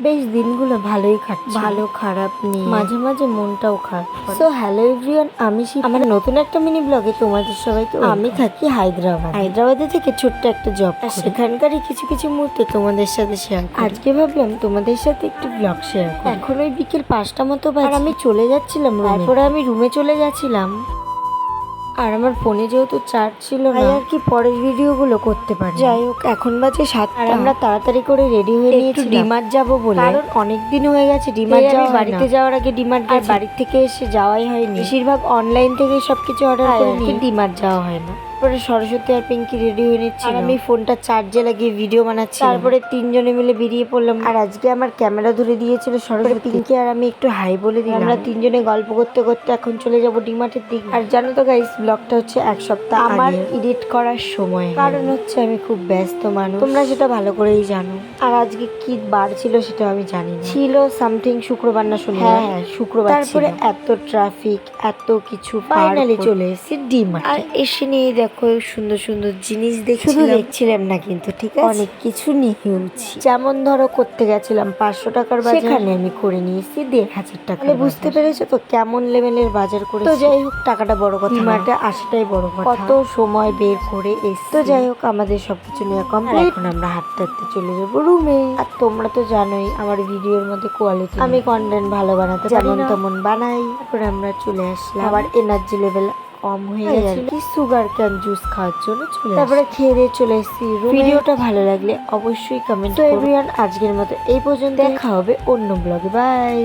বেশ দিনগুলো ভালোই কাটছে, ভালো খারাপ নিয়ে, মাঝে মাঝে মনটাও খারাপ। সো হ্যালো এভরিওয়ান, আমি আমার নতুন একটা মিনি ব্লগে তোমাদের সবাইকে। আমি থাকি হায়দ্রাবাদে থেকে ছোট্ট একটা জব, সেখানকারই কিছু কিছু মুহূর্ত তোমাদের সাথে শেয়ার। আজকে ভাবলাম তোমাদের সাথে একটু ব্লগ শেয়ার। এখন ওই বিকেল 5টা মতো বাজে, আমি চলে যাচ্ছিলাম, তারপরে আমি রুমে চলে যাচ্ছিলাম। আর আমার ফোনে যেহেতু চার্জ ছিল না, আর কি পরের ভিডিওগুলো করতে পারি। যাই হোক, এখন বাজে 7টা, আর আমরা তাড়াতাড়ি করে রেডি হয়ে নিয়েছি ডিমার্ট যাবো বলে, কারণ অনেক দিন হয়ে গেছে ডিমার্ট যাওয়া। বাড়িতে যাওয়ার আগে ডিমার্ট গেছি, বাড়ির থেকে এসে যাওয়াই হয়নি। বেশিরভাগ অনলাইন থেকে সবকিছু অর্ডার করে নিই, ডিমার্ট যাওয়া হয় না। তারপরে সরস্বতী আর পিঙ্কি রেডি হয়ে নিচ্ছি, আর আমি ফোনটা চার্জে লাগিয়ে ভিডিও বানাচ্ছি। তারপরে তিনজনে মিলে বেরিয়ে পড়লাম। আর আজকে আমার ক্যামেরা ধরে দিয়েছিল সরস্বতী। পিঙ্কি আর আমি একটু হাই বলে দিই। আমরা তিনজনে গল্প করতে করতে এখন চলে যাব ডিমার্টের দিকে। আর জানো তো গাইস, ব্লগটা হচ্ছে এক সপ্তাহ আমার এডিট করার সময়, কারণ হচ্ছে আমি খুব ব্যস্ত মানুষ, তোমরা সেটা ভালো করেই জানো। আর আজকে কি বার ছিল সেটা আমি জানি না, ছিল সামথিং শুক্রবার না শনিবার। হ্যাঁ শুক্রবার। তারপরে এত ট্রাফিক, এত কিছু, ফাইনালি চলে এসেছি ডিমার্ট। আর এসে নিয়ে দেখো সুন্দর সুন্দর জিনিস দেখছিলাম না, কিন্তু ঠিক আছে অনেক কিছু নিয়েছি। যেমন ধরো করতে গেছিলাম 500 টাকার বাজার, সেখানে আমি করে নিয়েছি 1,500 টাকা। বুঝতে পেরেছো তো কেমন লেভেলের বাজার করে। তো যাই হোক, টাকাটা বড় কথা, ডিমার্টে আসাটাই বড় কথা। কত সময় বের করে এসে। তো যাই হোক, আমাদের সবকিছু নিয়ে কমপ্লিট। এখন আমরা হাঁটতে হাঁটতে চলে যাবো রুমে। আর তোমরা তো জানোই আমার ভিডিওর মধ্যে কোয়ালিটি, আমি কন্টেন্ট ভালো বানাতে যেমন তেমন বানাই। তারপরে আমরা চলে আসলাম, আবার এনার্জি লেভেল কম হয়ে গেছে কি সুগার ক্যান জুস খাওয়ার জন্য চলে, তারপরে খেয়ে দিয়ে চলে এসেছি। ভিডিওটা ভালো লাগলে অবশ্যই কমেন্ট করো। এভরিওয়ান, আজকের মতো এই পর্যন্ত, দেখা হবে অন্য ব্লগে। বাই।